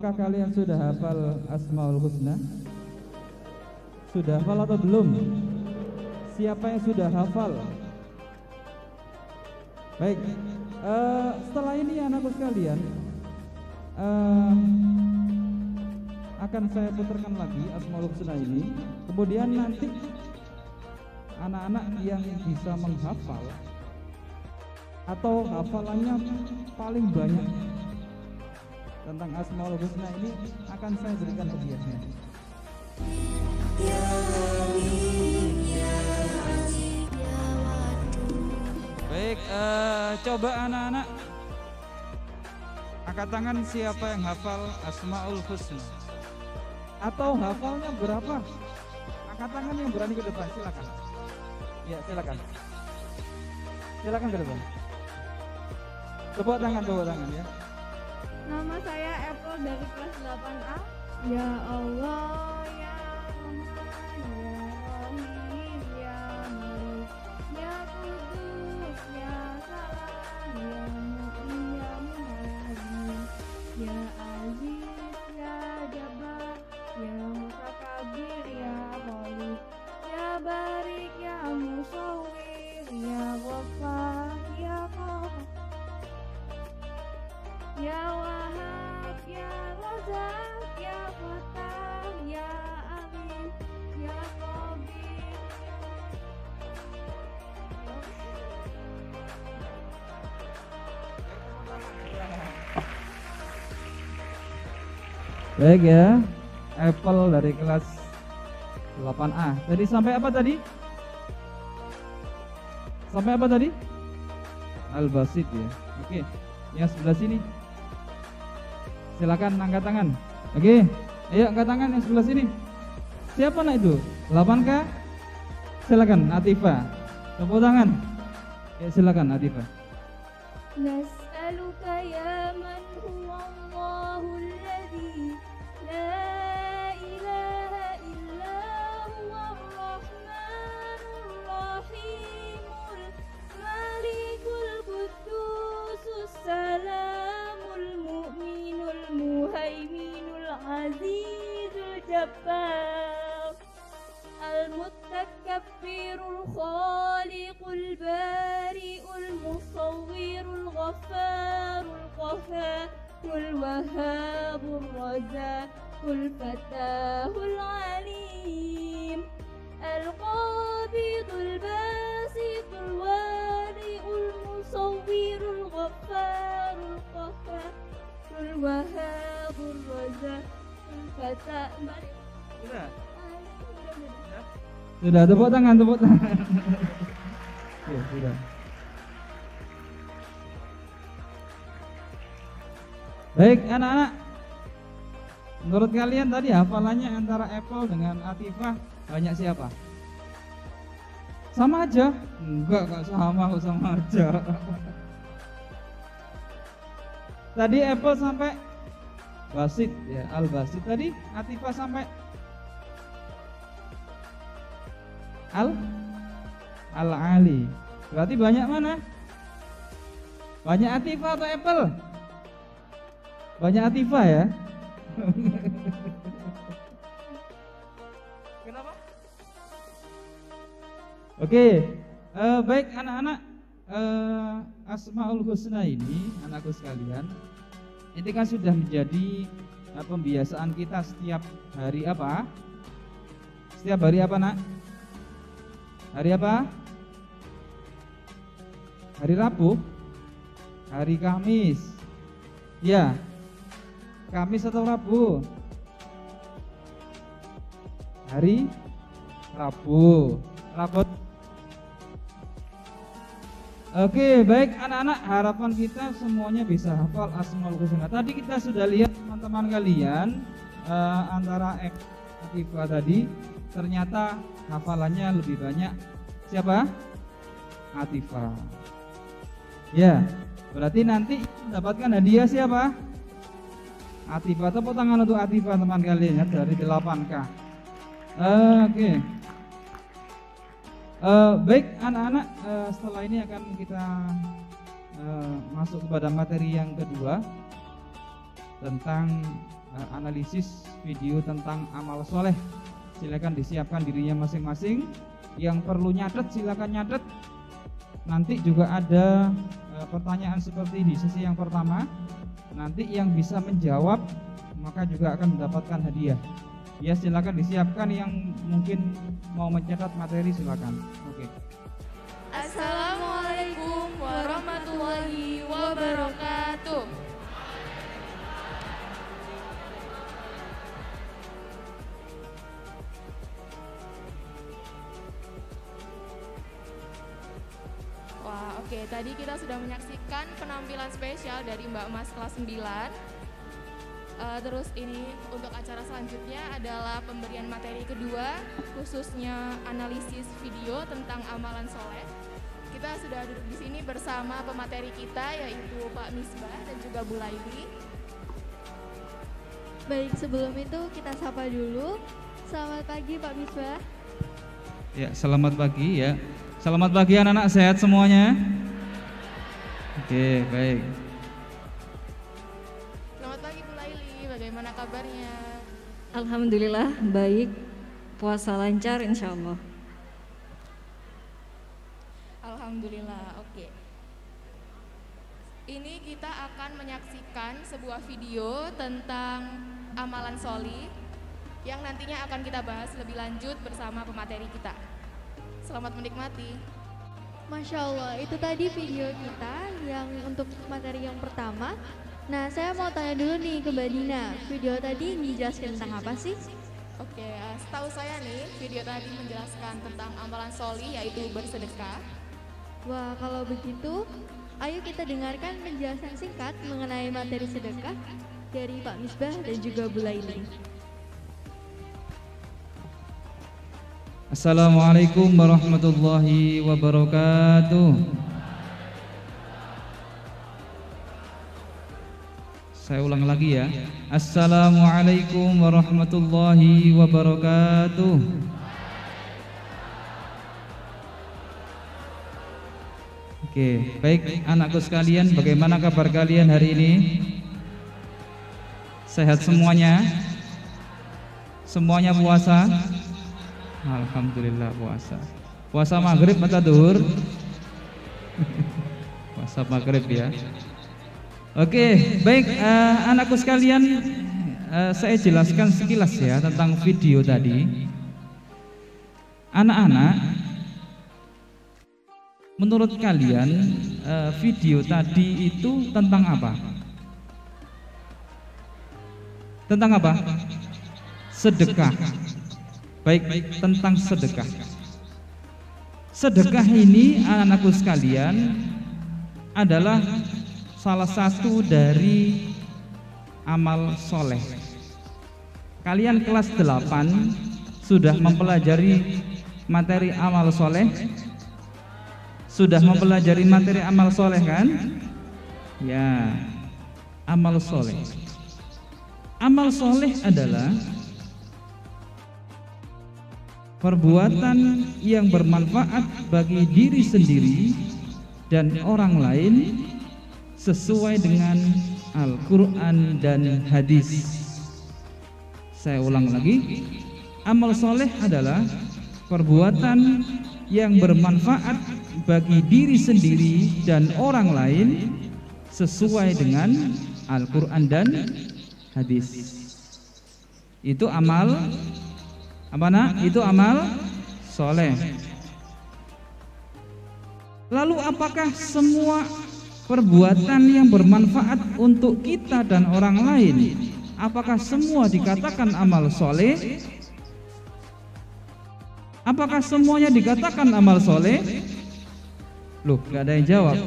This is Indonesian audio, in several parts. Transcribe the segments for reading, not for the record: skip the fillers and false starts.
Apakah kalian sudah hafal Asmaul Husna? Sudah hafal atau belum? Siapa yang sudah hafal? Baik, setelah ini anakku sekalian, akan saya putarkan lagi Asmaul Husna ini. Kemudian nanti anak-anak yang bisa menghafal atau hafalannya paling banyak tentang Asmaul Husna ini akan saya berikan hadiahnya. Baik, coba anak-anak angkat tangan siapa yang hafal Asmaul Husna atau hafalnya berapa? Angkat tangan yang berani ke depan, silakan. Ya, silakan. Silakan ke depan. Tepuk tangan ya. Nama saya Apple dari kelas 8A. Ya Allah, ya Rahman, ya Rahim, ya Malik, ya Kudus, ya Salam, ya Mu'min, ya Mu'min, ya Aziz, ya Jabbar, ya Mutakabir, ya Khalik, ya Barik, ya Musawwir, ya Ghaffar, ya Qahhar, ya Wahab, ya Razak, ya Fatah, ya Amin, ya Qabir, Baik ya, Apple dari kelas 8A. Jadi sampai apa tadi? Sampai apa tadi? Al-Basit ya. Oke, yang sebelah sini. Silakan angkat tangan. Oke, ayo angkat tangan yang sebelah sini. Siapa nak itu? 8K? Silakan Atifa. Tepuk tangan. Ya, silakan Atifa. Nas'aluka ya man huwa Allahul ladzi la ilaha illa huwa ar-rahmanur rahimul malikul qudusus salamul mu'minul muhaiminul azizul jabbar al-mutakabbirul khaliqul bari'ul musawwirul ghaffarul qahharul wahhabur razaqul fatahul alim al-qabidul basitul wali'ul musawwirul ghaffarul qahharul wahhabur razaqul fatahul. Sudah, tepuk tangan. Ya, sudah. Baik, anak-anak. Menurut kalian tadi hafalannya antara Apple dengan Atifah banyak siapa? Sama aja? Enggak sama aja. Tadi Apple sampai Basit ya, Al-Basit. Tadi Atifah sampai Al-Ali. Berarti banyak mana? Banyak Atifah atau Apple? Banyak Atifah ya. Kenapa? Oke, baik anak-anak, Asmaul Husna ini anakku sekalian, ini kan sudah menjadi pembiasaan kita setiap hari apa? Setiap hari apa nak? Hari apa? Hari Rabu? Hari Kamis? Ya, Kamis atau Rabu? Hari Rabu. Oke, baik anak-anak, harapan kita semuanya bisa hafal Asmaul Husna. Tadi kita sudah lihat teman-teman kalian antara Atifah tadi ternyata hafalannya lebih banyak siapa? Atifah. Ya, berarti nanti mendapatkan hadiah siapa? Atifah. Tepuk tangan untuk Atifah teman kalian ya, dari 8K. Oke. Baik anak-anak, setelah ini akan kita masuk kepada materi yang kedua tentang analisis video tentang amal soleh. Silakan disiapkan dirinya masing-masing. Yang perlu nyatet silakan nyatet. Nanti juga ada pertanyaan seperti di sesi yang pertama. Nanti yang bisa menjawab maka juga akan mendapatkan hadiah. Ya, silakan disiapkan yang mungkin mau mencatat materi silakan. Oke. Assalamualaikum warahmatullahi wabarakatuh. Wah, oke. Tadi kita sudah menyaksikan penampilan spesial dari Mbak Mas kelas 9. Terus ini untuk acara selanjutnya adalah pemberian materi kedua, khususnya analisis video tentang amalan soleh. Kita sudah duduk di sini bersama pemateri kita, yaitu Pak Misbah dan juga Bu Laili. Baik, sebelum itu kita sapa dulu. Selamat pagi Pak Misbah. Ya, selamat pagi ya. Selamat pagi anak-anak, sehat semuanya? Oke, baik. Selamat pagi Bu Laili, bagaimana kabarnya? Alhamdulillah baik, puasa lancar insya Allah. Alhamdulillah, oke. Ini kita akan menyaksikan sebuah video tentang amalan sholih yang nantinya akan kita bahas lebih lanjut bersama pemateri kita. Selamat menikmati. Masya Allah, itu tadi video kita yang untuk materi yang pertama. Nah, saya mau tanya dulu nih ke Mbak Dina, video tadi dijelaskan tentang apa sih? Oke, setahu saya nih, video tadi menjelaskan tentang amalan sholih yaitu bersedekah. Wah, kalau begitu, ayo kita dengarkan penjelasan singkat mengenai materi sedekah dari Pak Misbah dan juga Bu Laili. Assalamualaikum warahmatullahi wabarakatuh. Saya ulang lagi ya. Assalamualaikum warahmatullahi wabarakatuh. Oke, baik anakku sekalian, bagaimana kabar kalian hari ini? Sehat semuanya? Semuanya puasa? Alhamdulillah puasa. Puasa maghrib atau duhur? Puasa maghrib ya. Oke, baik anakku sekalian, saya jelaskan sekilas ya tentang video tadi. Anak-anak, menurut kalian video tadi itu tentang apa? Tentang apa? Sedekah. Baik, tentang sedekah. Sedekah ini anak-anakku sekalian adalah salah satu dari amal soleh. Kalian kelas 8 sudah mempelajari materi amal soleh? Sudah mempelajari materi amal soleh kan? Ya, amal soleh. Amal soleh adalah perbuatan yang bermanfaat bagi diri sendiri dan orang lain sesuai dengan Al-Quran dan hadis. Saya ulang lagi, amal soleh adalah perbuatan yang bermanfaat bagi diri sendiri dan orang lain sesuai dengan Al-Quran dan hadis. Itu amal apa nak? Itu amal soleh. Lalu apakah semua perbuatan yang bermanfaat untuk kita dan orang lain, apakah semua dikatakan amal soleh? Apakah semuanya dikatakan amal soleh? Loh, gak ada yang jawab.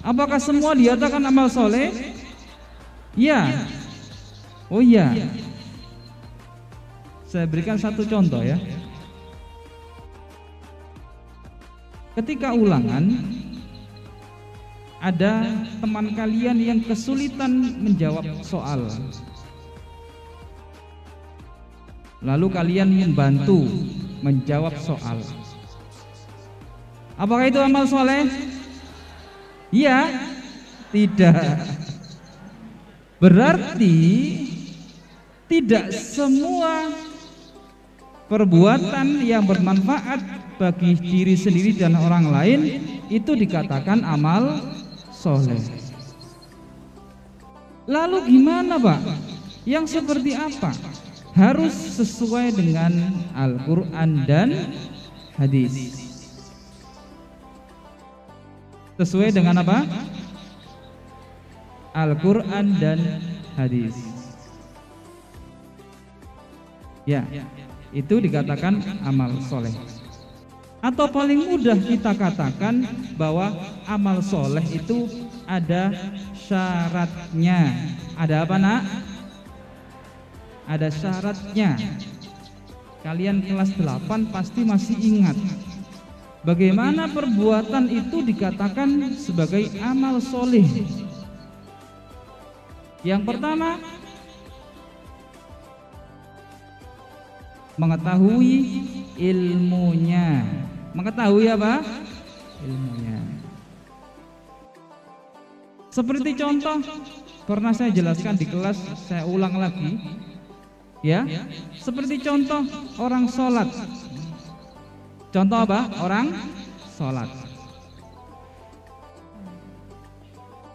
Apakah semua dikatakan amal soleh? Ya. Oh iya. Saya berikan satu contoh ya. Ketika ulangan, ada teman kalian yang kesulitan menjawab soal. Lalu kalian membantu menjawab soal. Apakah itu amal soleh? Iya? Tidak. Berarti tidak semua perbuatan yang bermanfaat bagi diri sendiri dan orang lain itu dikatakan amal soleh. Lalu gimana Pak? Yang seperti apa? Harus sesuai dengan Al-Quran dan hadis. Sesuai dengan apa? Al-Quran dan hadis. Ya, itu dikatakan amal soleh. Atau paling mudah kita katakan bahwa amal soleh itu ada syaratnya. Ada apa nak? Ada syaratnya. Kalian kelas 8 pasti masih ingat bagaimana perbuatan itu dikatakan sebagai amal soleh. Yang pertama, mengetahui ilmunya. Mengetahui apa? Ilmunya. Seperti contoh pernah saya jelaskan di kelas, saya ulang lagi ya. Seperti contoh orang sholat. Contoh apa? Orang sholat.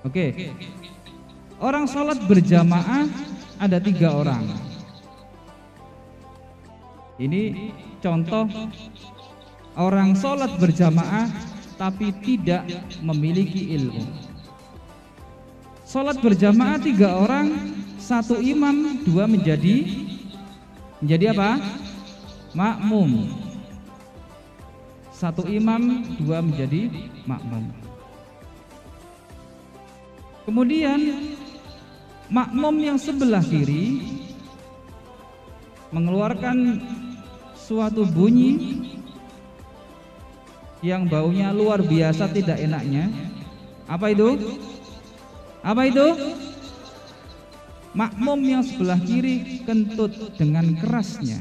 Oke. Orang sholat berjamaah ada 3 orang. Ini contoh orang sholat berjamaah tapi tidak memiliki ilmu. Sholat berjamaah 3 orang, 1 imam, 2 menjadi apa? Makmum. 1 imam, 2 menjadi makmum. Kemudian makmum yang sebelah kiri mengeluarkan suatu bunyi yang baunya luar biasa tidak enaknya. Apa itu? Apa itu? Makmum yang sebelah kiri kentut dengan kerasnya.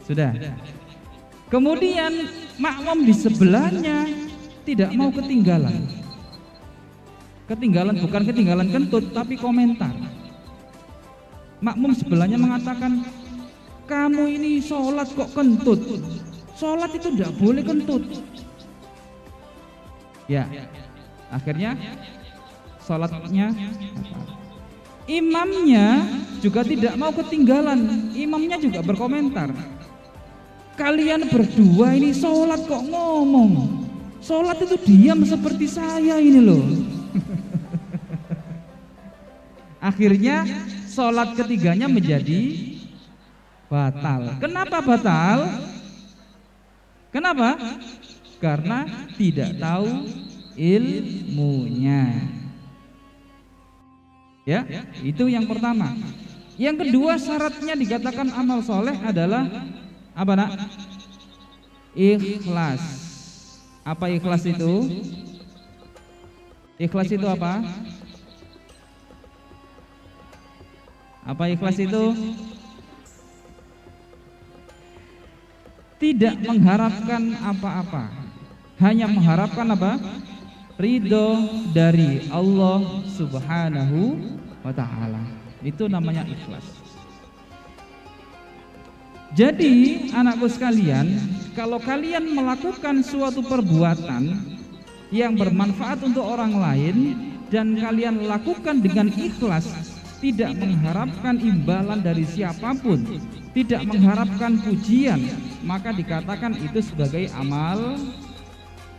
Sudah. Kemudian makmum di sebelahnya tidak mau ketinggalan. Ketinggalan bukan ketinggalan kentut tapi komentar. Makmum sebelahnya mengatakan, kamu ini sholat kok kentut? Sholat itu tidak boleh kentut. Ya, akhirnya sholatnya imamnya juga tidak mau ketinggalan. Imamnya juga berkomentar, kalian berdua ini sholat kok ngomong? Sholat itu diam seperti saya ini loh. Akhirnya sholat ketiganya menjadi batal. Kenapa batal? Kenapa? Karena tidak tahu ilmunya. Ya, itu yang pertama. Yang kedua syaratnya dikatakan amal soleh adalah apa nak? Ikhlas. Apa ikhlas itu? Ikhlas itu apa? Apa ikhlas itu? Tidak mengharapkan apa-apa, hanya mengharapkan apa? Ridho dari Allah Subhanahu wa ta'ala. Itu namanya ikhlas. Jadi anakku sekalian, kalau kalian melakukan suatu perbuatan yang bermanfaat untuk orang lain dan kalian lakukan dengan ikhlas, tidak mengharapkan imbalan dari siapapun, tidak mengharapkan pujian, maka dikatakan itu sebagai amal,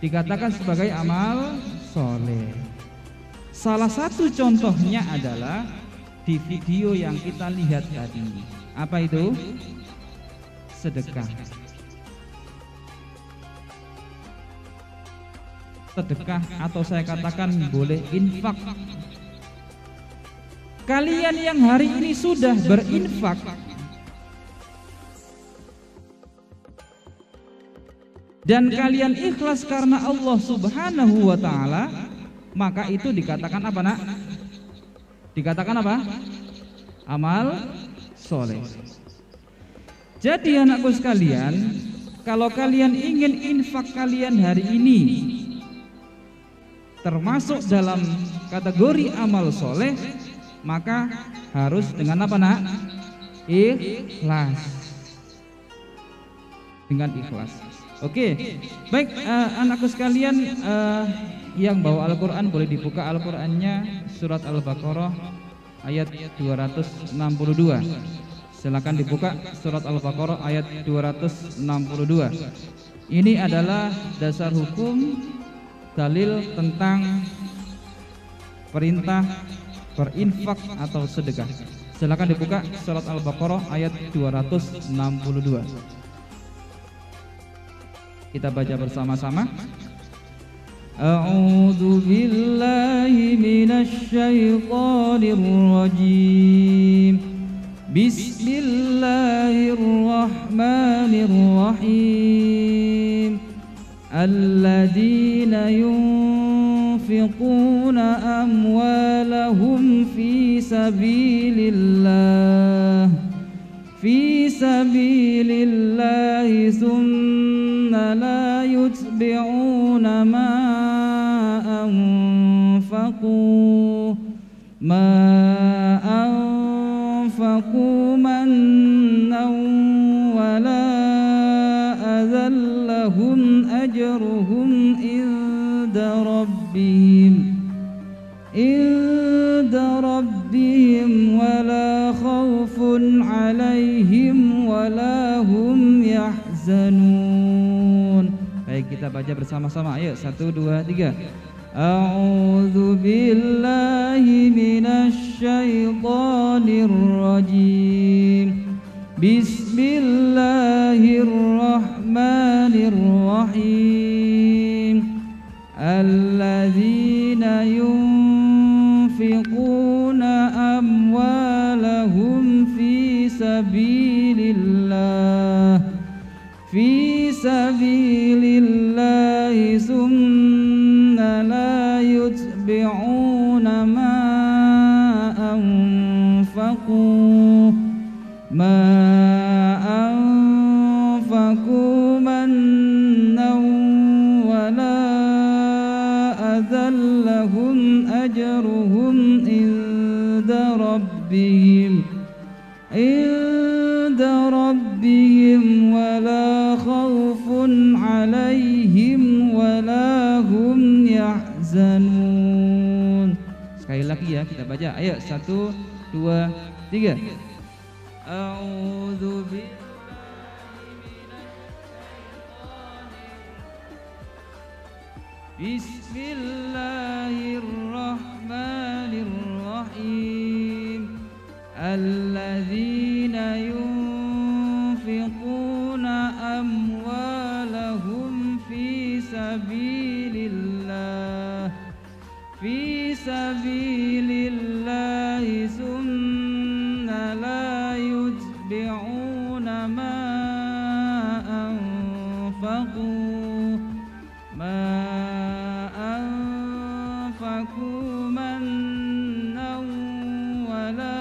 dikatakan sebagai amal soleh. Salah satu contohnya adalah di video yang kita lihat tadi. Apa itu? Sedekah. Sedekah atau saya katakan boleh infak. Kalian yang hari ini sudah berinfak, dan kalian ikhlas karena Allah Subhanahu wa ta'ala, maka itu dikatakan apa nak? Dikatakan apa? Amal soleh. Jadi anakku sekalian, kalau kalian ingin infak kalian hari ini termasuk dalam kategori amal soleh, maka harus dengan apa nak? Ikhlas. Dengan ikhlas. Oke, baik anakku sekalian, yang bawa Al-Quran boleh dibuka Al-Qurannya, surat Al-Baqarah ayat 262. Silakan dibuka surat Al-Baqarah ayat 262. Ini adalah dasar hukum dalil tentang perintah berinfak atau sedekah. Silakan dibuka surat Al-Baqarah ayat 262. Kita baca bersama-sama. A'udzu billahi minasy syaithanir rajim. Bismillahirrahmanirrahim. Alladzina yunfiquna amwalahum fi sabilillah thumma la yutbi'una ma anfaqu mannan wala adhan lahum ajruhum inda rabbihim wala khawfun alaihim wala hum yahzanun. Baik, kita baca bersama-sama. Ayo, 1, 2, 3. A'udzu billahi minasy syaithanir rajim. Bismillahirrahmanirrahim. Alladzina yunfiquna amwalahum fi sabilillah thumma la yutbi'una ma anfaqu mannan wala adhan lahum ajruhum inda rabbihim wala khawfun alaihim wala hum yahzanun. Sekali lagi ya, kita baca. Ayo, 1, 2, 3. A'udzu Bismillahirrahmanirrahim. Alladzina yunfiquna amwalahum fi sabilillah thumma la yutbi'una ma anfaqu mannan wala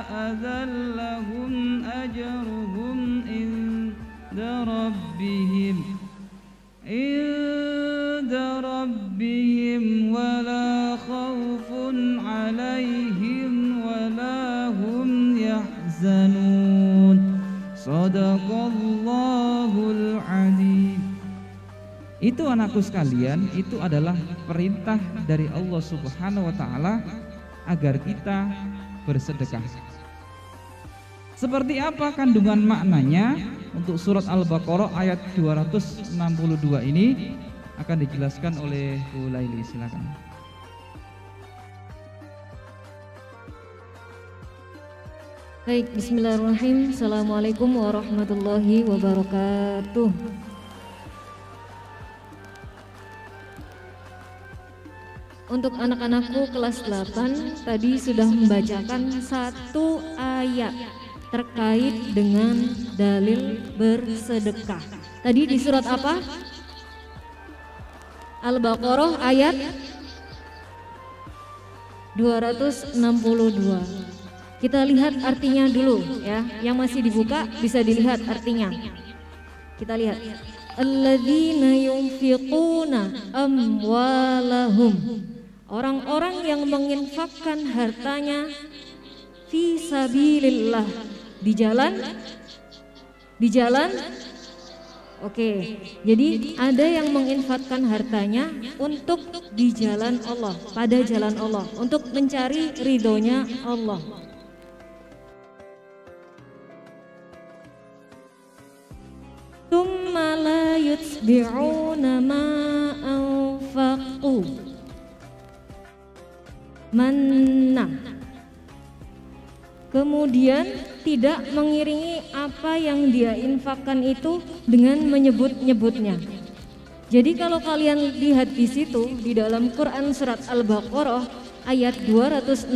adhan lahum ajruhum inda rabbihim wala khawfun alaihim wala hum yahzanun. Shadaqallahul adzim. Itu anakku sekalian, itu adalah perintah dari Allah Subhanahu wa taala agar kita bersedekah. Seperti apa kandungan maknanya untuk surat Al-Baqarah ayat 262 ini akan dijelaskan oleh Bu Laili. Silakan. Baik, bismillahirrahmanirrahim. Assalamualaikum warahmatullahi wabarakatuh. Untuk anak-anakku kelas 8 tadi sudah membacakan satu ayat terkait dengan dalil bersedekah. Tadi di surat apa? Al-Baqarah ayat 262. Kita lihat artinya dulu ya. Yang masih dibuka bisa dilihat artinya. Kita lihat. alladzina yunfiquna amwalahum, orang-orang yang menginfakkan hartanya fi sabilillah, di jalan. Oke, jadi ada yang menginfakkan hartanya untuk di jalan Allah, pada jalan Allah, untuk mencari ridhonya Allah. Tsumma la yutbi'una ma anfaqu manna, kemudian tidak mengiringi apa yang dia infakkan itu dengan menyebut-nyebutnya. Jadi kalau kalian lihat di situ di dalam Quran surat Al-Baqarah ayat 262,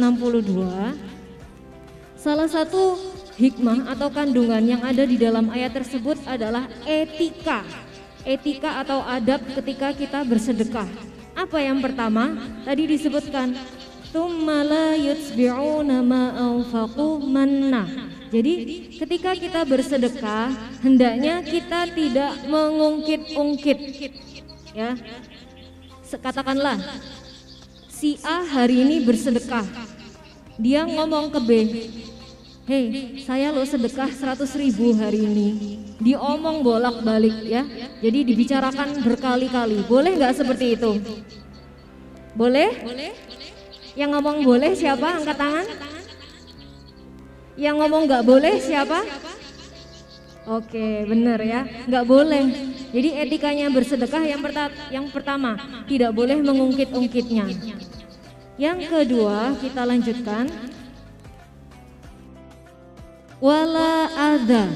salah satu hikmah atau kandungan yang ada di dalam ayat tersebut adalah etika atau adab ketika kita bersedekah. Apa yang pertama? Tadi disebutkan tsumma la yutbi'una ma anfaqu manna. Jadi ketika kita bersedekah hendaknya kita tidak mengungkit-ungkit, ya. Katakanlah si A hari ini bersedekah, dia ngomong ke B, hei saya lo sedekah 100.000 hari ini, diomong bolak-balik, ya. Jadi dibicarakan berkali-kali. Boleh nggak seperti itu? Boleh? Yang ngomong boleh siapa? Angkat tangan. Yang ngomong nggak boleh siapa? Oke, bener ya, nggak boleh. Jadi etikanya bersedekah yang pertama, tidak boleh mengungkit-ungkitnya. Yang kedua, kita lanjutkan, wala adza,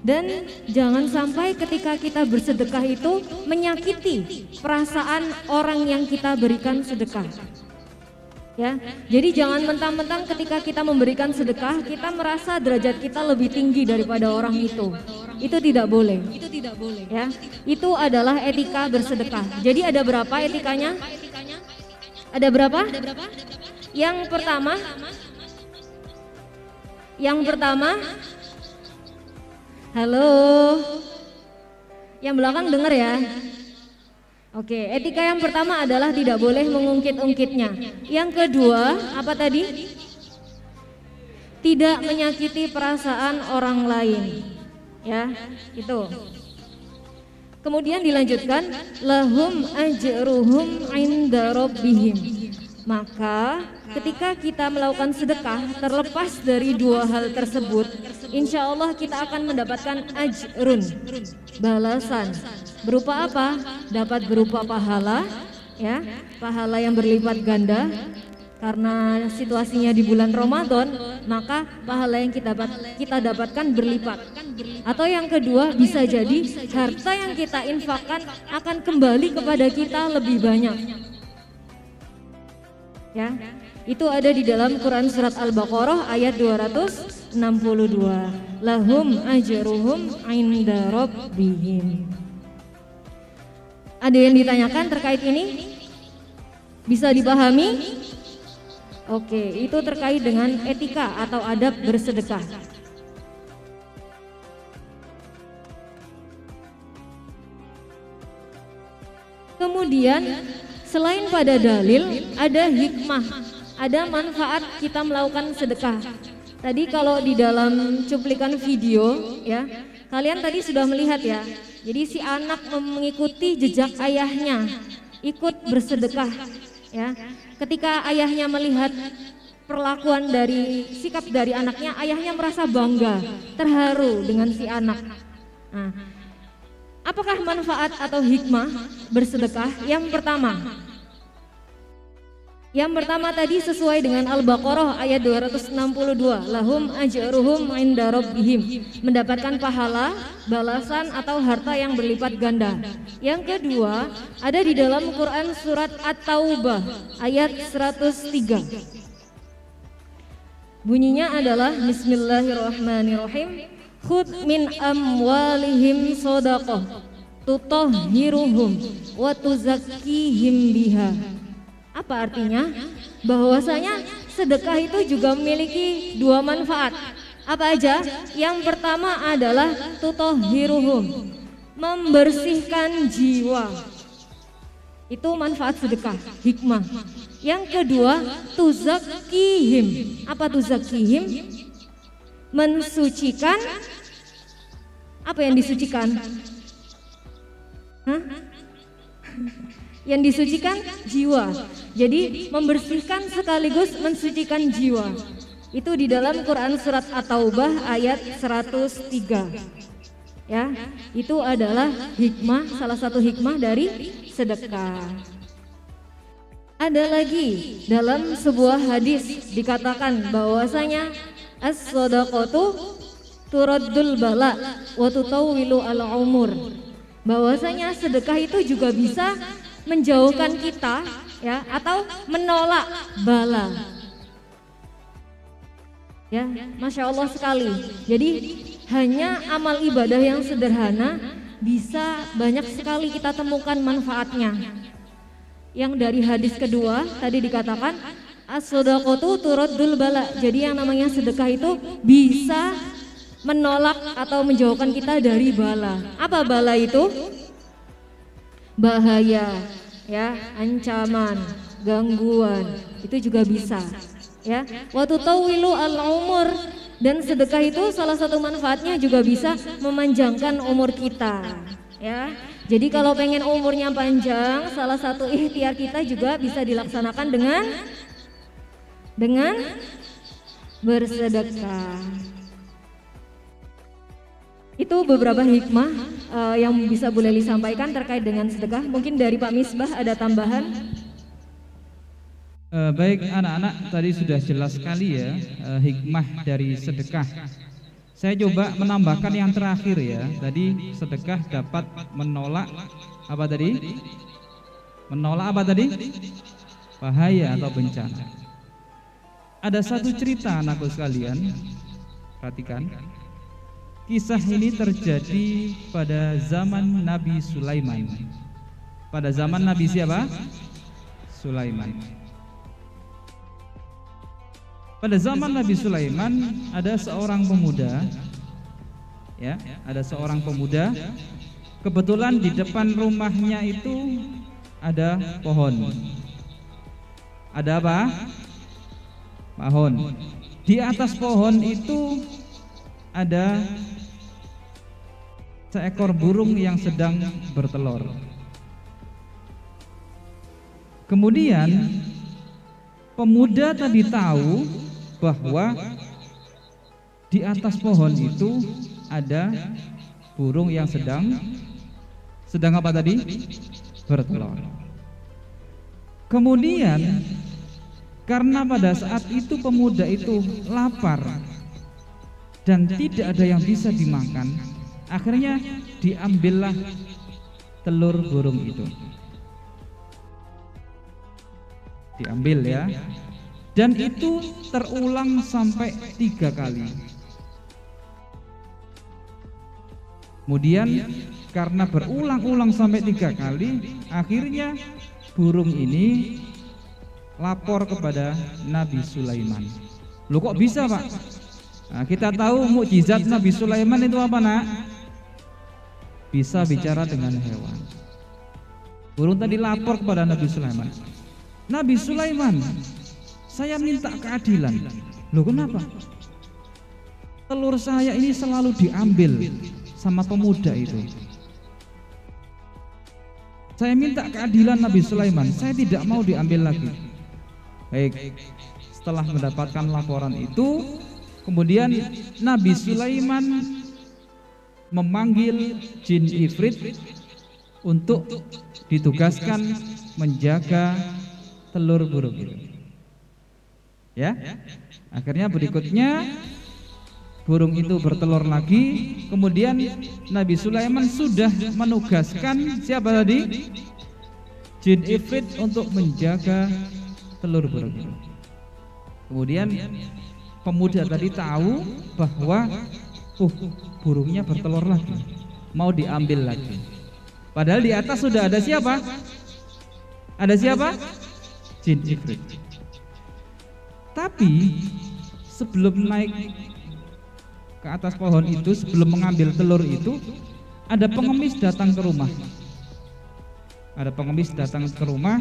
dan jangan sampai ketika kita bersedekah itu menyakiti perasaan orang yang kita berikan sedekah. Ya, jadi jangan mentang-mentang ketika kita memberikan sedekah kita merasa derajat kita lebih tinggi daripada orang itu. Itu tidak boleh. Ya, itu adalah etika bersedekah. Jadi ada berapa etikanya? Ada berapa? Yang pertama, halo, yang belakang dengar ya. Oke, etika yang pertama adalah tidak boleh mengungkit-ungkitnya. Yang kedua, apa tadi? Tidak menyakiti perasaan orang lain. Ya, itu. Kemudian dilanjutkan, lahum ajruhum 'inda rabbihim. Maka ketika kita melakukan sedekah terlepas dari dua hal tersebut, insya Allah kita akan mendapatkan ajrun, balasan. Berupa apa? Dapat berupa pahala, ya, pahala yang berlipat ganda. Karena situasinya di bulan Ramadan, maka pahala yang kita dapatkan berlipat. Atau yang kedua, bisa jadi harta yang kita infakkan akan kembali kepada kita lebih banyak. Ya, itu ada di dalam Quran surat Al-Baqarah ayat 262. Lahum ajruhum 'inda rabbihim. Ada yang ditanyakan terkait ini? Bisa dipahami? Oke, itu terkait dengan etika atau adab bersedekah. Kemudian selain pada dalil, ada hikmah, ada manfaat kita melakukan sedekah. Tadi kalau di dalam cuplikan video, ya, kalian tadi sudah melihat ya. Jadi si anak mengikuti jejak ayahnya, ikut bersedekah, ya. Ketika ayahnya melihat perlakuan dari sikap dari anaknya, ayahnya merasa bangga, terharu dengan si anak. Nah, apakah manfaat atau hikmah bersedekah? Yang pertama tadi sesuai dengan Al-Baqarah ayat 262, lahum ajruhum 'inda rabbihim, mendapatkan pahala, balasan atau harta yang berlipat ganda. Yang kedua ada di dalam Quran surat At-Taubah ayat 103. Bunyinya adalah Bismillahirrahmanirrahim. Khudh min amwalihim shadaqah tutahhiruhum wa tuzakkihim biha. Apa artinya? Bahwasanya sedekah itu juga memiliki dua manfaat. Apa aja? Yang pertama adalah tutahhiruhum, membersihkan jiwa. Itu manfaat sedekah, hikmah. Yang kedua, tuzakkihim. Apa tuzakkihim? Mensucikan. Apa yang disucikan? Hah? Yang disucikan jiwa. Jadi membersihkan sekaligus mensucikan jiwa. Itu di dalam Quran surat At-Taubah ayat 103. Ya, itu adalah hikmah, salah satu hikmah dari sedekah. Ada lagi dalam sebuah hadis dikatakan bahwasanya as-shadaqatu turaddul bala wa tutawwilu al-umur. Bahwasanya sedekah itu juga bisa menjauhkan kita ya atau menolak bala. Ya, Masya Allah sekali. Jadi hanya amal ibadah yang sederhana bisa banyak sekali kita temukan manfaatnya. Yang dari hadis kedua tadi dikatakan as-shadaqatu turaddul bala. Jadi yang namanya sedekah itu bisa menolak atau menjauhkan kita dari bala. Apa bala itu? Bahaya, ya, ancaman, gangguan, itu juga bisa. Ya, wa tutawwilu al-umur, dan sedekah itu salah satu manfaatnya juga bisa memanjangkan umur kita. Ya, jadi kalau pengen umurnya panjang, salah satu ikhtiar kita juga bisa dilaksanakan dengan bersedekah. Itu beberapa hikmah yang bisa Bu Leli sampaikan terkait dengan sedekah. Mungkin dari Pak Misbah ada tambahan? Baik anak-anak, tadi sudah jelas sekali ya hikmah dari sedekah. Saya coba menambahkan yang terakhir ya. Tadi sedekah dapat menolak apa tadi? Menolak apa tadi? Bahaya atau bencana. Ada satu cerita anakku sekalian, perhatikan. Kisah ini terjadi pada zaman Nabi Sulaiman. Pada zaman Nabi siapa? Sulaiman. Pada zaman Nabi Sulaiman ada seorang pemuda, ya, ada seorang pemuda. Kebetulan di depan rumahnya itu ada pohon. Ada apa? Pohon. Di atas pohon itu ada seekor burung yang sedang bertelur. Kemudian pemuda tadi tahu bahwa di atas pohon itu ada burung yang sedang apa tadi? Bertelur. Kemudian karena pada saat itu pemuda itu lapar dan tidak ada yang bisa dimakan, akhirnya diambillah telur burung itu. Diambil ya. Dan itu terulang sampai 3 kali. Kemudian karena berulang-ulang sampai 3 kali, akhirnya burung ini lapor kepada Nabi Sulaiman. Loh kok bisa Pak? Nah, kita tahu mukjizat Nabi Sulaiman itu apa nak? Bisa bicara dengan hewan. Burung tadi lapor kepada Nabi Sulaiman. Nabi Sulaiman, saya minta keadilan. Loh kenapa? Telur saya ini selalu diambil sama pemuda itu. Saya minta keadilan Nabi Sulaiman, saya tidak mau diambil lagi. Baik, setelah mendapatkan laporan itu, kemudian Nabi Sulaiman memanggil jin ifrit untuk ditugaskan menjaga telur burung itu. Ya, akhirnya berikutnya burung itu bertelur lagi. Kemudian Nabi Sulaiman sudah menugaskan siapa tadi? Jin ifrit untuk menjaga telur burung itu. Kemudian pemuda tadi tahu bahwa burungnya bertelur lagi, mau diambil lagi. Padahal di atas sudah ada siapa? Ada siapa? Jin ifrit. Tapi sebelum naik ke atas pohon itu, sebelum mengambil telur itu, ada pengemis datang ke rumah. Ada pengemis datang ke rumah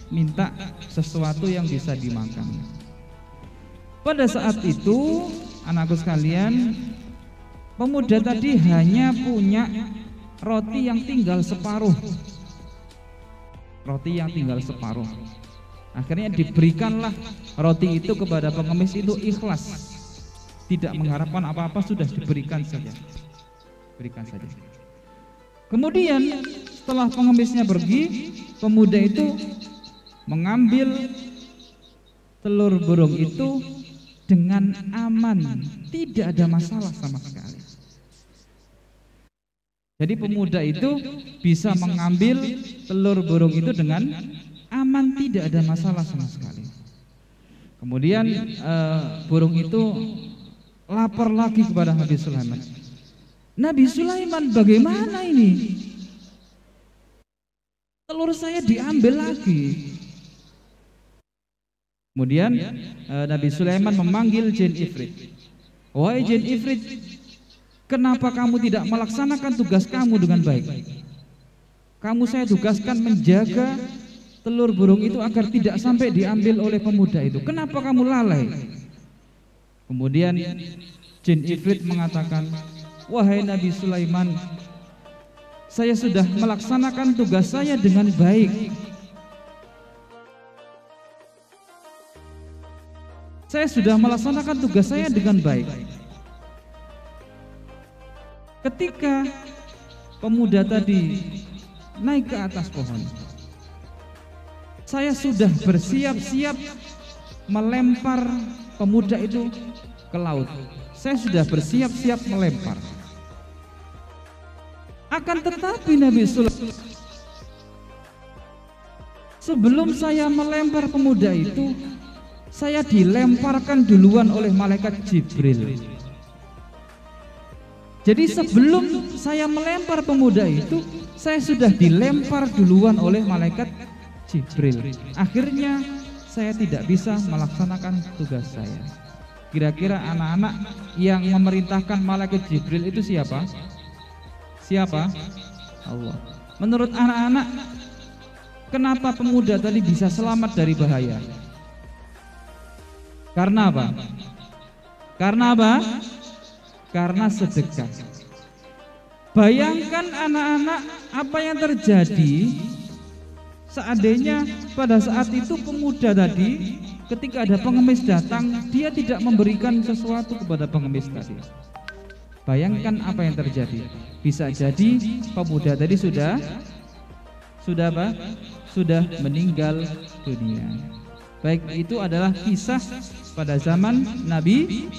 minta sesuatu yang bisa dimakan. Pada saat itu, anakku sekalian, pemuda tadi hanya punya roti yang tinggal separuh. Roti yang tinggal separuh. Akhirnya diberikanlah roti itu kepada pengemis itu ikhlas. Tidak mengharapkan apa-apa, sudah diberikan saja. Berikan saja. Kemudian setelah pengemisnya pergi, pemuda itu mengambil telur burung itu dengan aman, tidak ada masalah sama sekali. Jadi pemuda itu bisa mengambil telur burung itu dengan aman, tidak ada masalah sama sekali. Kemudian burung itu lapor lagi kepada Nabi Sulaiman. Nabi Sulaiman, bagaimana ini? Telur saya diambil lagi. Kemudian Nabi Sulaiman memanggil Jin Ifrit. Wahai Jin Ifrit, kenapa kamu tidak melaksanakan tugas kamu dengan baik? Kamu saya tugaskan menjaga telur burung itu agar tidak sampai diambil oleh pemuda itu. Kenapa kamu lalai? Kemudian Jin Ifrit mengatakan, wahai Nabi Sulaiman, saya sudah melaksanakan tugas saya dengan baik. Saya sudah melaksanakan tugas saya dengan baik. Ketika pemuda tadi naik ke atas pohon, saya sudah bersiap-siap melempar pemuda itu ke laut. Saya sudah bersiap-siap melempar. Akan tetapi Nabi Sulaiman, sebelum saya melempar pemuda itu, saya dilemparkan duluan oleh malaikat Jibril. Jadi sebelum saya melempar pemuda itu, saya sudah dilempar duluan oleh malaikat Jibril. Akhirnya saya tidak bisa melaksanakan tugas saya. Kira-kira anak-anak yang memerintahkan malaikat Jibril itu siapa? Siapa? Allah. Menurut anak-anak, kenapa pemuda tadi bisa selamat dari bahaya? Karena apa? Karena apa? Karena sedekah. Bayangkan anak-anak apa yang terjadi seandainya pada saat itu pemuda tadi ketika ada pengemis datang, dia tidak memberikan sesuatu kepada pengemis tadi. Bayangkan apa yang terjadi. Bisa jadi pemuda tadi sudah apa? Sudah meninggal dunia. Baik, itu adalah kisah pada zaman Nabi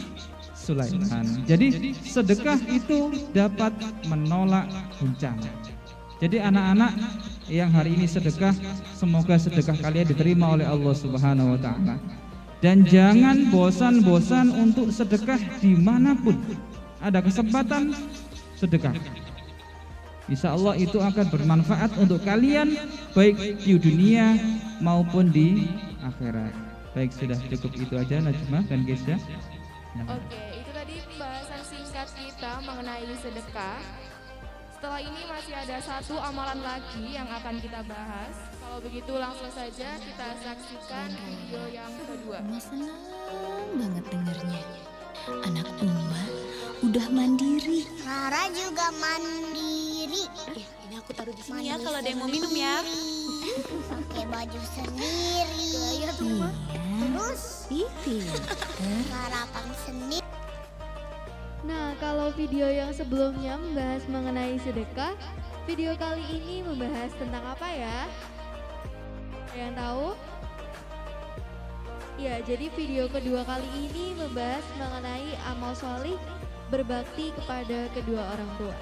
Sulaiman. Jadi sedekah itu dapat menolak bencana. Jadi anak-anak yang hari ini sedekah, semoga sedekah kalian diterima oleh Allah Subhanahu wa Ta'ala. Dan jangan bosan-bosan untuk sedekah dimanapun ada kesempatan, sedekah. Insya Allah itu akan bermanfaat untuk kalian baik di dunia maupun di akhirat. Baik, sudah cukup itu aja Najma dan Gesya. Oke, itu tadi pembahasan singkat kita mengenai sedekah. Setelah ini masih ada satu amalan lagi yang akan kita bahas. Kalau begitu langsung saja kita saksikan video yang kedua. Senang banget dengernya. Anak Uma udah mandiri. Rara juga mandiri. Ini aku taruh di sini ya kalau ada yang mau minum ya. Pakai baju sendiri. Iya. Terus Itu. sarapan sendiri. Nah, kalau video yang sebelumnya membahas mengenai sedekah, video kali ini membahas tentang apa ya? Ada yang tahu? Ya, jadi video kedua kali ini membahas mengenai amal solih berbakti kepada kedua orang tua.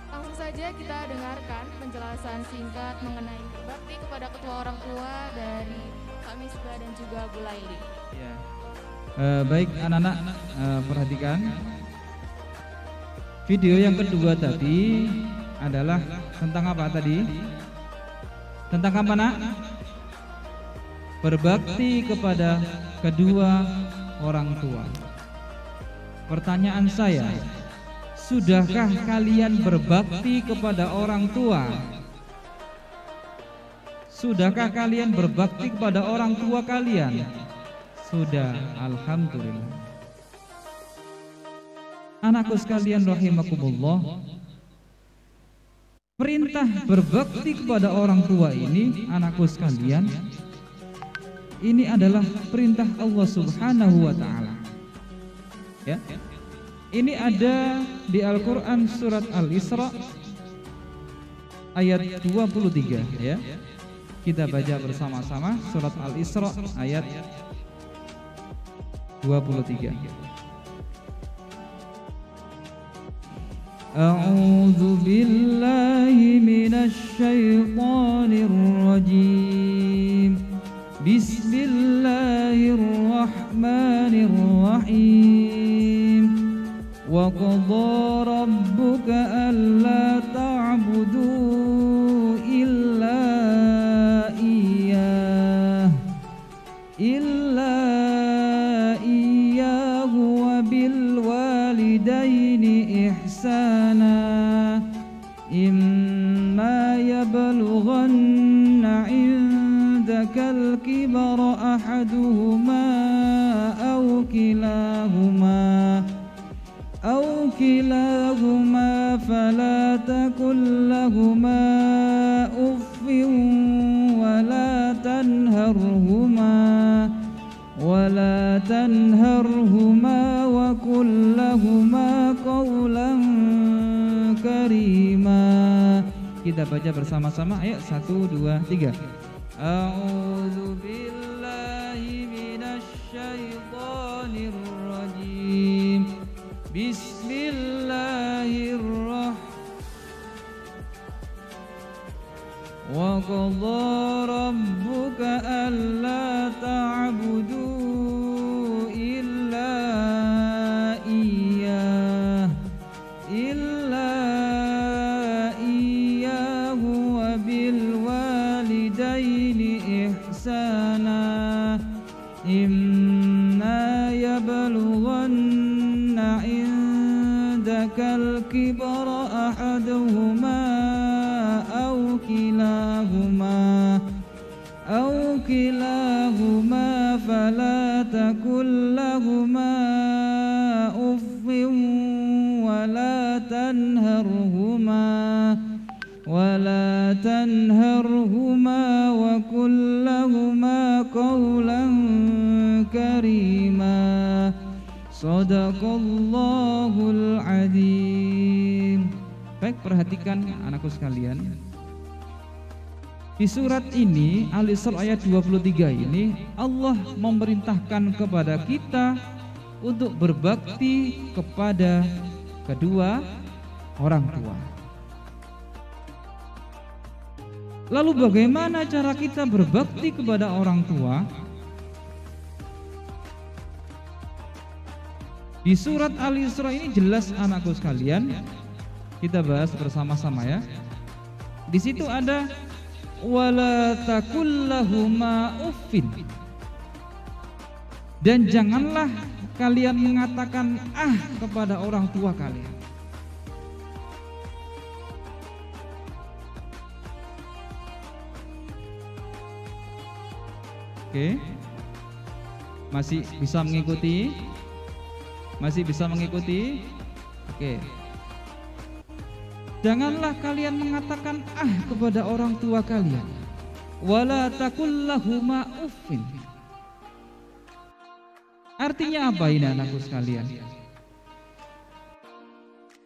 Langsung saja kita dengarkan penjelasan singkat mengenai berbakti kepada kedua orang tua dari Pak Misbah dan juga Bu Laili. Ya. Baik anak-anak, perhatikan. Video yang kedua tadi adalah tentang apa tadi? Tentang apa, Nak? berbakti kepada kedua orang tua. Pertanyaan saya, sudahkah kalian berbakti kepada orang tua? Sudahkah kalian berbakti kepada orang tua kalian? Sudah, alhamdulillah. Anakku sekalian rahimakumullah, perintah berbakti kepada orang tua ini, anakku sekalian, ini adalah perintah Allah Subhanahu wa ta'ala. Ya. Ini ada di Al-Qur'an surat Al-Isra ayat 23 ya. Kita baca bersama-sama surat Al-Isra ayat 23. A'udzu billahi minasy syaithanir rajim. Bismillahirrahmanirrahim. Wa qadha rabbuka alla ta'budu illa iyyahu wa bil walidaini ihsana imma yablughanna 'indakal kibara ahaduhuma أو كلاهما فلا تقل لهما أف ولا تنهرهما وقل لهما قولا كريما. Kita baca bersama-sama, ayo 1, 2, 3. A'udzu billahi minasy syaithanir rajim. Bismillahirrahmanirrahim. Wa qadha rabbuka alla ta'budu illa iyyahu wa bil walidaini ihsana imma yablughanna indakal kibara ahaduhuma أو كلاهما فلا تقل لهما أف ولا تنهرهما وقل لهما قولا كريما. Shadaqallahul adzim. Baik, perhatikan anakku sekalian. Di surat ini Al-Isra ayat 23 ini Allah memerintahkan kepada kita untuk berbakti kepada kedua orang tua. Lalu bagaimana cara kita berbakti kepada orang tua? Di surat Al-Isra ini jelas anakku sekalian. Kita bahas bersama-sama ya. Di situ ada wala takullahuma uffin, dan janganlah kalian mengatakan kepada orang tua kalian. Oke, masih bisa mengikuti? Masih bisa mengikuti? Oke. Janganlah kalian mengatakan kepada orang tua kalian. Wala takullahuma uffin. Artinya apa ini anakku sekalian?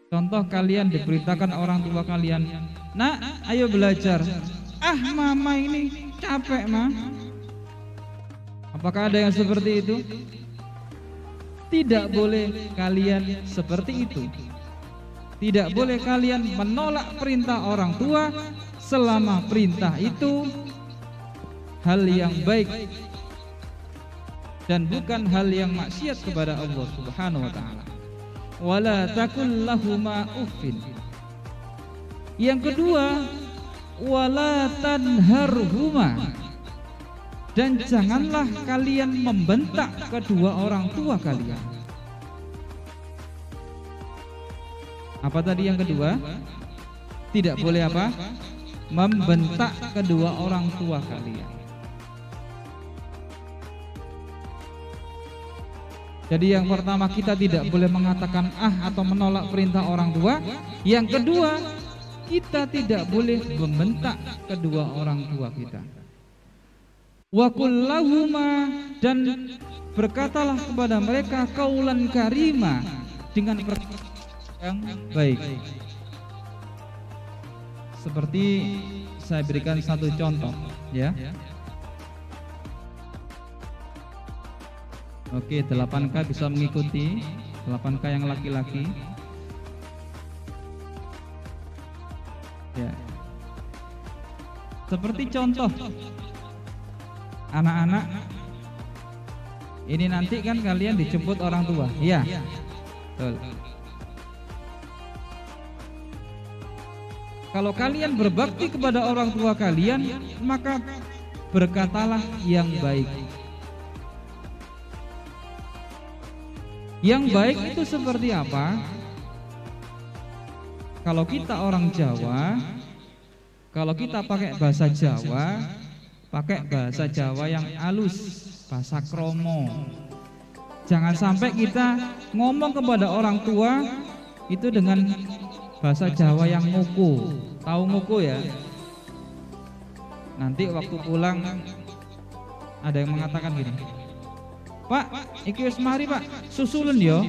Contoh, kalian diberitakan orang tua kalian, "Nak, ayo belajar." Mama ini capek, Ma. Apakah ada yang seperti itu? Tidak boleh kalian seperti itu. Tidak boleh kalian menolak perintah orang tua selama perintah itu hal yang baik dan bukan hal yang maksiat kepada Allah Subhanahu wa taala. Wala takul lahuma uffin. Yang kedua, wala tanharhuma. Dan janganlah kalian membentak kedua orang tua kalian. Apa tadi yang kedua? Tidak boleh apa? Membentak kedua orang tua kalian. Jadi yang pertama, kita tidak boleh mengatakan atau menolak perintah orang tua. Yang kedua, kita tidak boleh membentak kedua orang tua kita. Wa qul lahuma, dan berkatalah kepada mereka qaulan karima, dengan perkataan yang baik. Seperti saya berikan satu contoh ya. Oke, 8K bisa mengikuti, 8K yang laki-laki. Ya. Seperti contoh, anak-anak, ini nanti kan kalian dijemput orang tua, iya, betul. Kalau kalian berbakti kepada orang tua kalian, maka berkatalah yang baik. Yang baik itu seperti apa? Kalau kita orang Jawa, kalau kita pakai bahasa Jawa, pakai bahasa Jawa yang halus, bahasa kromo. Jangan sampai kita ngomong kepada orang tua itu dengan bahasa Jawa yang nguku. Tahu nguku ya? Nanti waktu pulang ada yang mengatakan gini, Pak, iki wis mari Pak, susulun yo.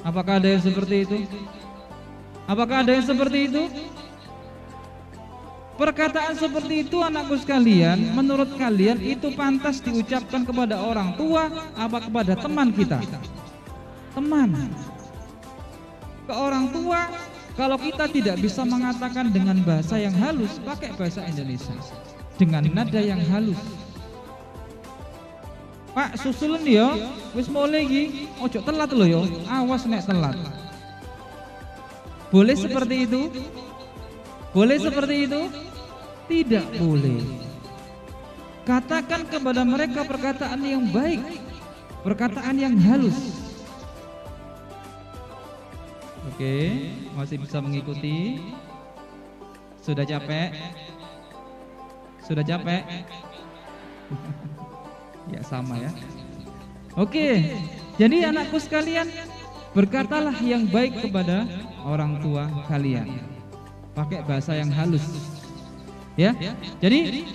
Apakah ada yang seperti itu? Apakah ada yang seperti itu? Perkataan seperti itu anakku sekalian, menurut kalian itu pantas diucapkan kepada orang tua apa kepada teman kita? Teman. Ke orang tua, kalau kita tidak bisa mengatakan dengan bahasa yang halus, pakai bahasa Indonesia dengan nada yang halus. Pak, susulun yo, wis mulai iki, ojo telat lo yo, awas nek telat. Boleh seperti itu? Boleh seperti itu? Tidak boleh. Katakan kepada mereka perkataan yang baik, perkataan yang halus. Oke, masih bisa mengikuti? Sudah capek? Sudah capek? Ya sama ya. Oke, jadi anakku sekalian, berkatalah yang baik kepada orang tua kalian. Pakai bahasa yang halus. Ya. Jadi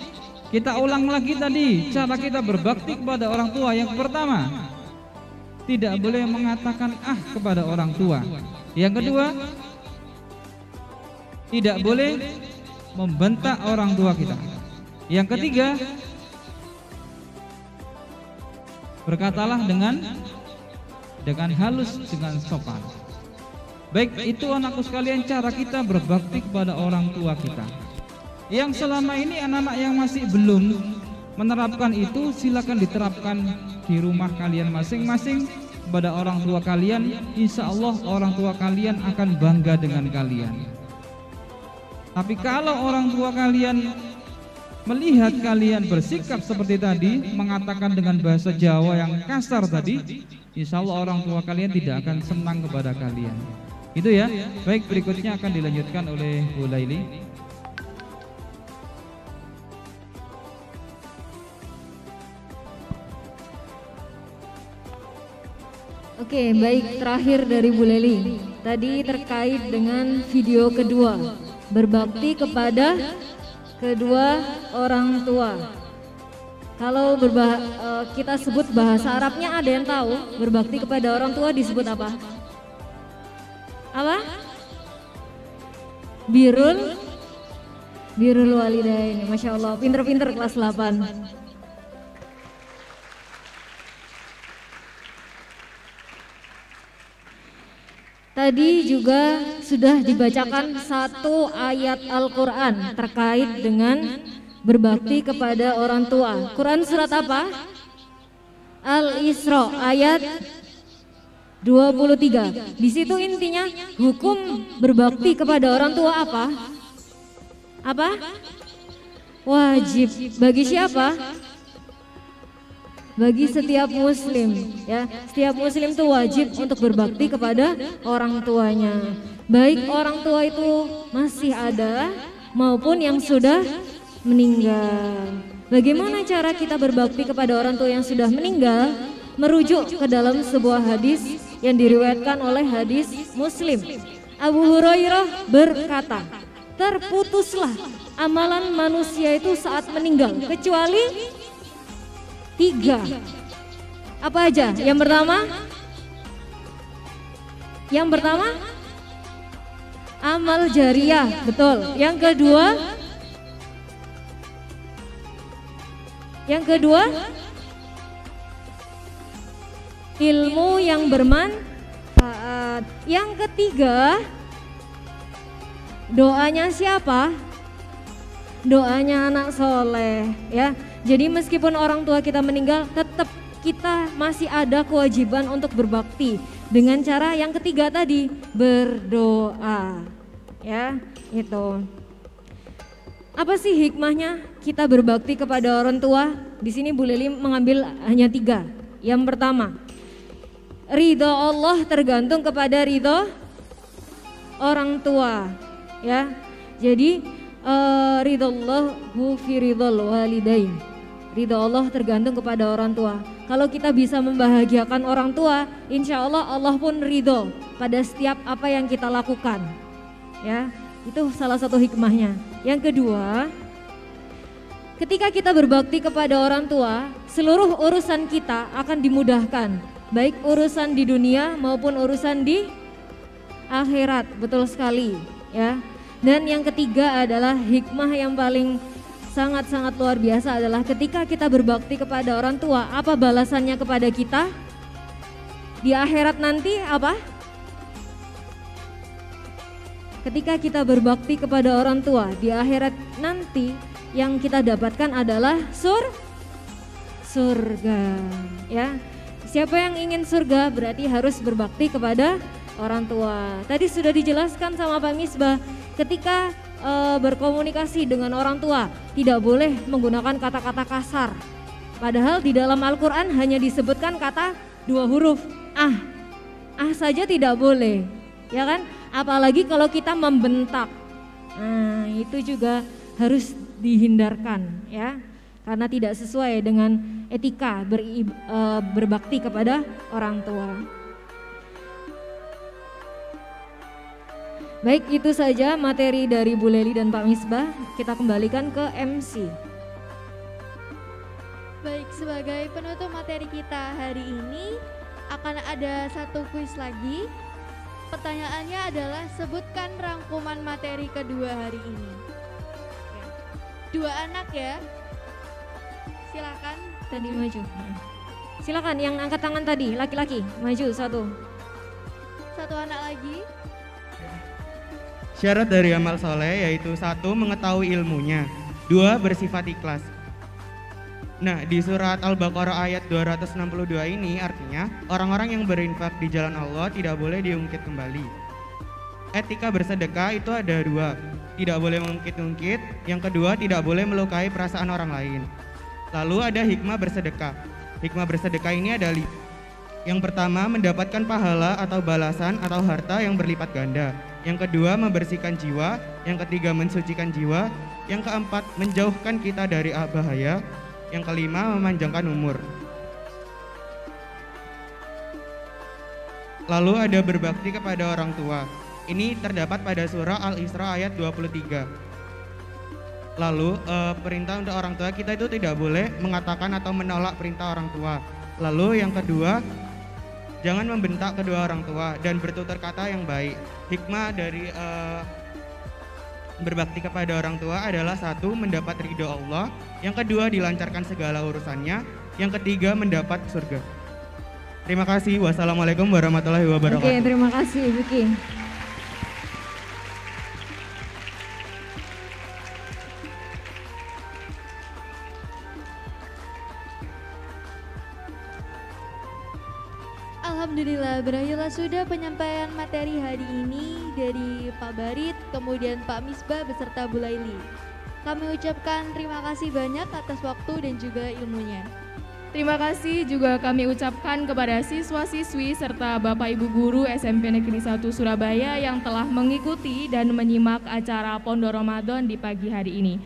kita ulang lagi tadi cara kita berbakti kepada orang tua. Yang pertama, tidak boleh mengatakan kepada orang tua. Yang kedua, tidak boleh membentak orang tua kita. Yang ketiga, berkatalah dengan halus, dengan sopan. Baik, itu anakku sekalian cara kita berbakti kepada orang tua kita. Yang selama ini anak-anak yang masih belum menerapkan itu, silakan diterapkan di rumah kalian masing-masing kepada orang tua kalian. Insya Allah orang tua kalian akan bangga dengan kalian. Tapi kalau orang tua kalian melihat kalian bersikap seperti tadi, mengatakan dengan bahasa Jawa yang kasar tadi, insya Allah orang tua kalian tidak akan senang kepada kalian. Itu ya. Baik, berikutnya akan dilanjutkan oleh Bu Laili. Oke, baik, terakhir dari Bu Leli. Tadi terkait dengan video kedua, berbakti kepada kedua orang tua. Kalau kita sebut bahasa Arabnya, ada yang tahu berbakti kepada orang tua disebut apa? Apa? Birrul walidain. Masya Allah, pinter-pinter kelas 8. Tadi juga sudah dibacakan satu ayat Al-Quran terkait dengan berbakti kepada orang tua. Quran surat apa? Al-Isra ayat 23. Di situ intinya hukum berbakti kepada orang tua apa? Apa? wajib. Bagi siapa? Bagi setiap muslim, ya. Setiap muslim itu wajib untuk berbakti kepada orang tuanya. Baik orang tua itu masih ada maupun yang sudah meninggal. Bagaimana cara kita berbakti kepada orang tua yang sudah meninggal? Merujuk ke dalam sebuah hadis yang diriwayatkan oleh hadis Muslim. Abu Hurairah berkata, terputuslah amalan manusia itu saat meninggal kecuali 3. Apa aja? Yang pertama amal jariah, betul. Yang kedua ilmu yang bermanfaat. Yang ketiga doanya siapa? Doanya anak soleh, ya. Jadi meskipun orang tua kita meninggal, tetap kita masih ada kewajiban untuk berbakti dengan cara yang ketiga tadi, berdoa, ya. Itu. Apa sih hikmahnya kita berbakti kepada orang tua? Di sini Bu Leli mengambil hanya 3. Yang pertama, ridho Allah tergantung kepada ridho orang tua, ya. Jadi ridho Allahu fi ridhol walidain. Ridho Allah tergantung kepada orang tua. Kalau kita bisa membahagiakan orang tua, insya Allah Allah pun ridho pada setiap apa yang kita lakukan, ya. Itu salah satu hikmahnya. Yang kedua, ketika kita berbakti kepada orang tua, seluruh urusan kita akan dimudahkan, baik urusan di dunia maupun urusan di akhirat. Betul sekali, ya. Dan yang ketiga adalah hikmah yang paling sangat-sangat luar biasa adalah ketika kita berbakti kepada orang tua, apa balasannya kepada kita? Di akhirat nanti apa? Ketika kita berbakti kepada orang tua, di akhirat nanti yang kita dapatkan adalah surga, ya. Siapa yang ingin surga berarti harus berbakti kepada orang tua. Tadi sudah dijelaskan sama Pak Misbah, ketika berkomunikasi dengan orang tua tidak boleh menggunakan kata-kata kasar. Padahal di dalam Al-Quran hanya disebutkan kata 2 huruf, ah saja tidak boleh, ya kan? Apalagi kalau kita membentak, nah itu juga harus dihindarkan, ya, karena tidak sesuai dengan etika berbakti kepada orang tua. Baik, itu saja materi dari Bu Leli dan Pak Misbah. Kita kembalikan ke MC. Baik, sebagai penutup materi kita hari ini akan ada satu kuis lagi. Pertanyaannya adalah sebutkan rangkuman materi kedua hari ini. 2 anak ya. Silakan. Tadi maju. Silakan yang angkat tangan tadi, laki-laki, maju 1. 1 anak lagi. Syarat dari amal soleh yaitu 1. Mengetahui ilmunya, 2. Bersifat ikhlas. Nah, di surat Al-Baqarah ayat 262 ini artinya orang-orang yang berinfak di jalan Allah tidak boleh diungkit kembali. Etika bersedekah itu ada 2, tidak boleh mengungkit-ungkit. Yang kedua, tidak boleh melukai perasaan orang lain. Lalu ada hikmah bersedekah. Hikmah bersedekah ini ada 5. Yang pertama, mendapatkan pahala atau balasan atau harta yang berlipat ganda. Yang kedua, membersihkan jiwa. Yang ketiga, mensucikan jiwa. Yang keempat, menjauhkan kita dari bahaya. Yang kelima, memanjangkan umur. Lalu ada berbakti kepada orang tua. Ini terdapat pada surah Al-Isra ayat 23. Lalu perintah untuk orang tua, kita itu tidak boleh mengatakan atau menolak perintah orang tua. Lalu yang kedua, jangan membentak kedua orang tua dan bertutur kata yang baik. Hikmah dari berbakti kepada orang tua adalah 1. Mendapat ridho Allah. Yang kedua, dilancarkan segala urusannya. Yang ketiga, mendapat surga. Terima kasih. Wassalamualaikum warahmatullahi wabarakatuh. Oke, terima kasih Vicky. Alhamdulillah, berakhirlah sudah penyampaian materi hari ini dari Pak Barit, kemudian Pak Misbah beserta Bu Laili. Kami ucapkan terima kasih banyak atas waktu dan juga ilmunya. Terima kasih juga kami ucapkan kepada siswa-siswi serta Bapak Ibu Guru SMP Negeri 1 Surabaya yang telah mengikuti dan menyimak acara Pondok Ramadan di pagi hari ini.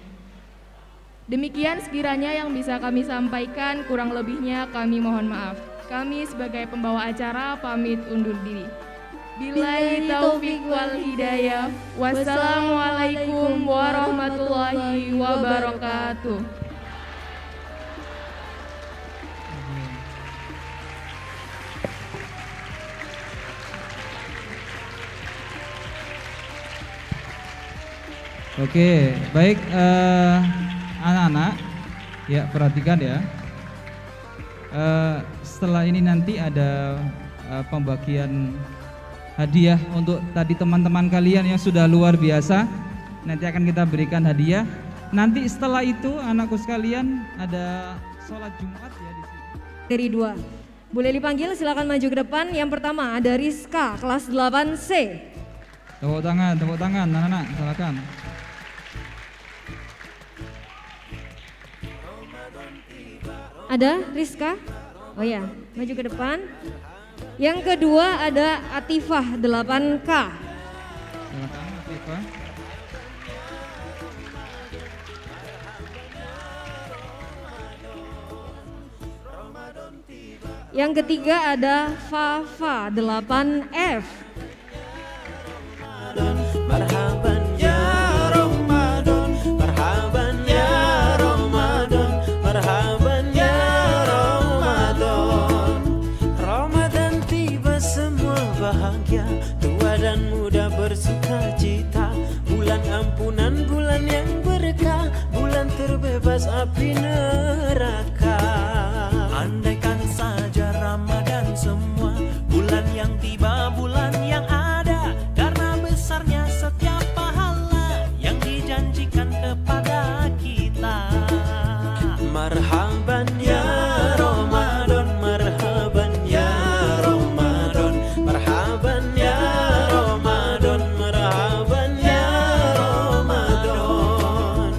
Demikian sekiranya yang bisa kami sampaikan, kurang lebihnya kami mohon maaf. Kami sebagai pembawa acara pamit undur diri. Billahi taufik wal hidayah. Wassalamualaikum warahmatullahi wabarakatuh. Oke, baik anak-anak, ya perhatikan ya. Setelah ini nanti ada pembagian hadiah untuk tadi teman-teman kalian yang sudah luar biasa. Nanti akan kita berikan hadiah. Nanti setelah itu anakku sekalian ada sholat Jumat ya di sini. Dari 2. Boleh dipanggil, silakan maju ke depan. Yang pertama ada Rizka, kelas 8C. Tepuk tangan anak-anak, silakan. Ada Rizka? Oh ya, maju ke depan. Yang kedua ada Atifah 8K. Silakan Atifah. Yang ketiga ada Fafa 8F. Marhaban ya Ramadan, marhaban ya Ramadan, marhaban ya Ramadan. Ramadan tiba semua bahagia, tua dan muda bersuka cita. Bulan ampunan, bulan yang berkah, bulan terbebas api neraka. Andaikan saja Ramadan semua, bulan yang tiba, bulan yang ada, karena besarnya setiap pahala yang dijanjikan kepada kita. Marhaban ya Ramadan, marhaban ya Ramadan, marhaban ya Ramadan, marhaban ya Ramadan.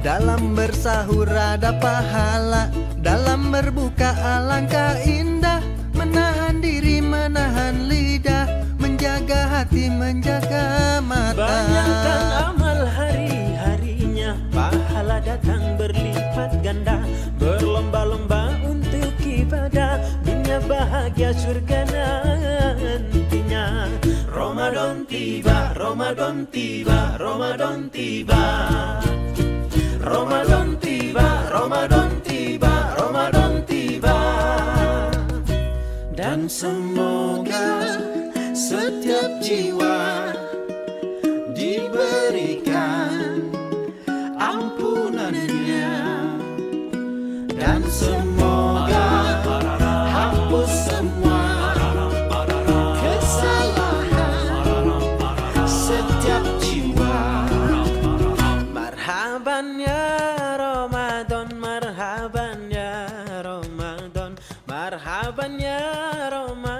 Dalam bersahur ada pahala, dalam berbuka alangkah indah, menahan diri, menahan lidah, menjaga hati, menjaga mata. Banyakkan amal hari-harinya, pahala datang berlipat ganda, berlomba-lomba untuk ibadah, dunia bahagia surga nantinya. Ramadan tiba, Ramadan tiba, Ramadan tiba. Ramadan tiba, Ramadan tiba, Ramadan tiba. Dan semoga setiap jiwa diberikan ampunannya, dan semoga hapus semua kesalahan setiap jiwa. Marhaban ya Ramadan, marhaban ya Ramadan, marhaban ya Ramadan.